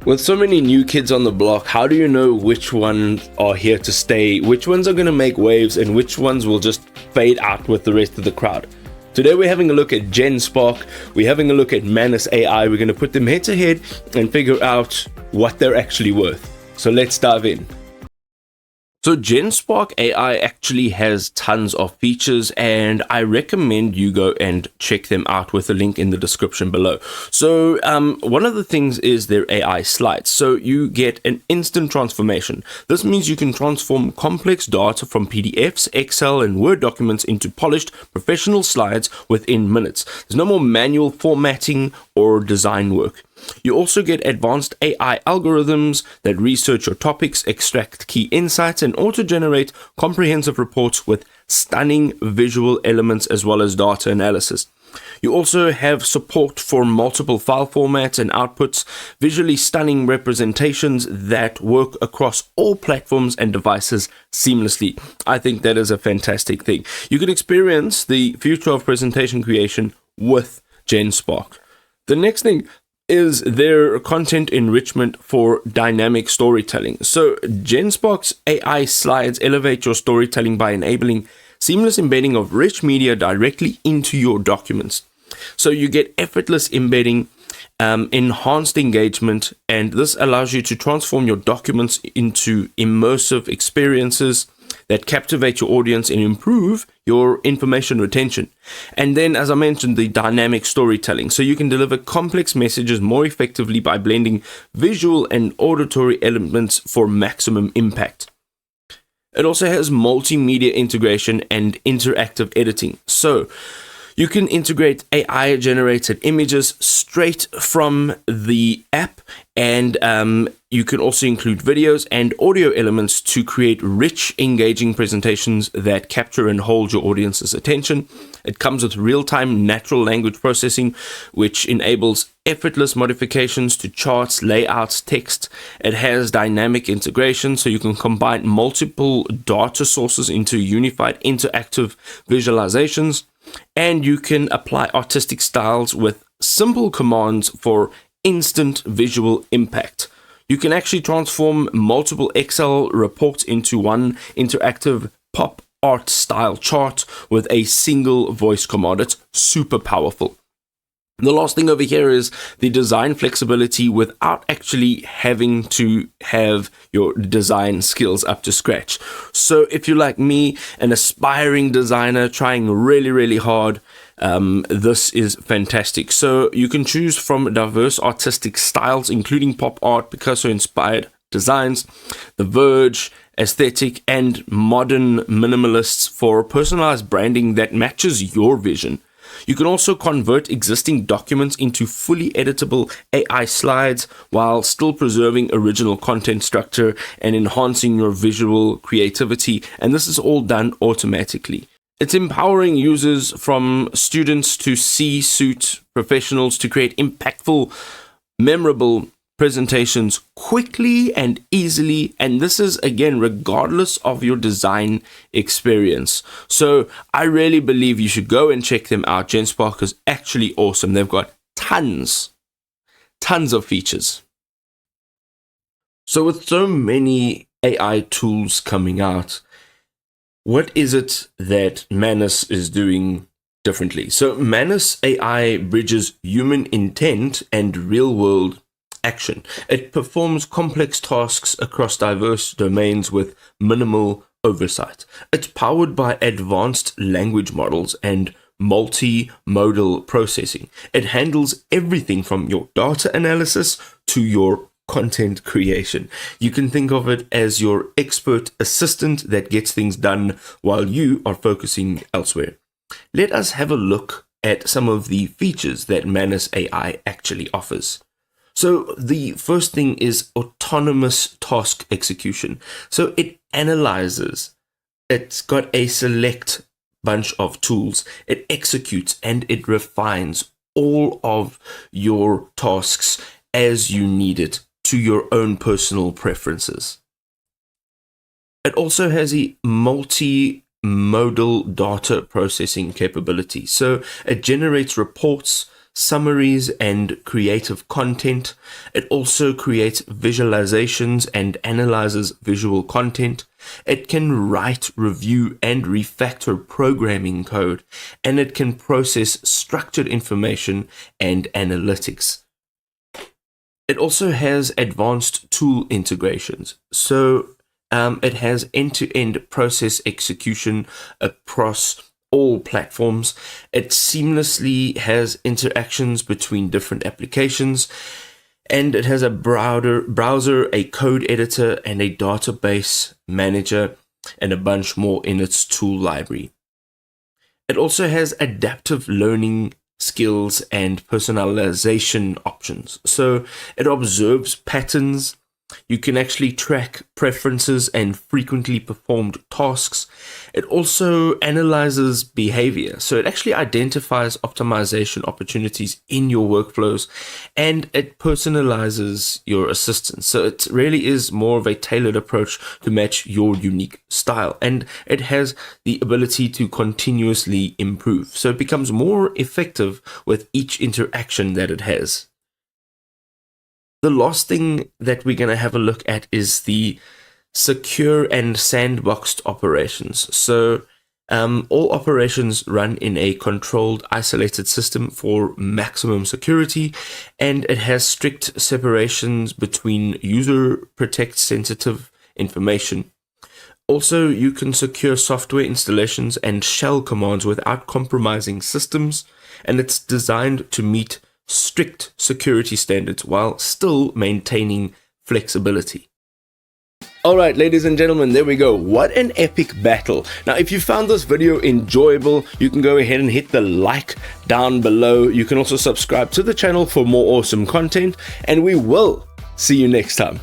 With so many new kids on the block, how do you know which ones are here to stay, which ones are going to make waves, and which ones will just fade out with the rest of the crowd? Today we're having a look at Genspark, we're having a look at Manus AI, we're going to put them head to head and figure out what they're actually worth. So let's dive in. So Genspark AI actually has tons of features, and I recommend you go and check them out with a link in the description below. So one of the things is their AI slides. So you get an instant transformation. This means you can transform complex data from PDFs, Excel, and Word documents into polished professional slides within minutes. There's no more manual formatting or design work. You also get advanced AI algorithms that research your topics, extract key insights, and auto-generate comprehensive reports with stunning visual elements as well as data analysis. You also have support for multiple file formats and outputs, visually stunning representations that work across all platforms and devices seamlessly. I think that is a fantastic thing. You can experience the future of presentation creation with Genspark. The next thing is their content enrichment for dynamic storytelling. So Genspark's AI slides elevate your storytelling by enabling seamless embedding of rich media directly into your documents. So you get effortless embedding, enhanced engagement, and this allows you to transform your documents into immersive experiences that captivate your audience and improve your information retention. And then, as I mentioned, the dynamic storytelling. So you can deliver complex messages more effectively by blending visual and auditory elements for maximum impact. It also has multimedia integration and interactive editing. So you can integrate AI-generated images straight from the app, and you can also include videos and audio elements to create rich, engaging presentations that capture and hold your audience's attention. It comes with real-time natural language processing, which enables effortless modifications to charts, layouts, text. It has dynamic integration, so you can combine multiple data sources into unified interactive visualizations. And you can apply artistic styles with simple commands for instant visual impact. You can actually transform multiple Excel reports into one interactive pop art style chart with a single voice command. It's super powerful. The last thing over here is the design flexibility without actually having to have your design skills up to scratch. So if you're like me, an aspiring designer trying really, really hard, this is fantastic. So you can choose from diverse artistic styles, including pop art, Picasso-inspired designs, The Verge, aesthetic, and modern minimalists for personalized branding that matches your vision. You can also convert existing documents into fully editable AI slides while still preserving original content structure and enhancing your visual creativity, and this is all done automatically. It's empowering users from students to C-suite professionals to create impactful, memorable presentations quickly and easily, and this is again regardless of your design experience. So I really believe you should go and check them out. Genspark is actually awesome. They've got tons of features. So with so many AI tools coming out, what is it that Manus is doing differently? So Manus AI bridges human intent and real-world action. It performs complex tasks across diverse domains with minimal oversight. It's powered by advanced language models and multimodal processing. It handles everything from your data analysis to your content creation. You can think of it as your expert assistant that gets things done while you are focusing elsewhere. Let us have a look at some of the features that Manus AI actually offers. So the first thing is autonomous task execution. So it analyzes, it's got a select bunch of tools, it executes and it refines all of your tasks as you need it to your own personal preferences. It also has a multi-modal data processing capability. So it generates reports, summaries and creative content. It also creates visualizations and analyzes visual content. It can write, review, and refactor programming code, and it can process structured information and analytics. It also has advanced tool integrations. So it has end-to-end process execution across all platforms. It seamlessly has interactions between different applications, and it has a browser, a code editor, and a database manager, and a bunch more in its tool library. It also has adaptive learning skills and personalization options. So it observes patterns. You can actually track preferences and frequently performed tasks. It also analyzes behavior. So it actually identifies optimization opportunities in your workflows, and it personalizes your assistance. So it really is more of a tailored approach to match your unique style. And it has the ability to continuously improve. So it becomes more effective with each interaction that it has. The last thing that we're going to have a look at is the secure and sandboxed operations. So all operations run in a controlled, isolated system for maximum security, and it has strict separations between user protect sensitive information. Also, you can secure software installations and shell commands without compromising systems, and it's designed to meet strict security standards while still maintaining flexibility. Alright, ladies and gentlemen, there we go. What an epic battle. Now, if you found this video enjoyable, you can go ahead and hit the like down below. You can also subscribe to the channel for more awesome content, and we will see you next time.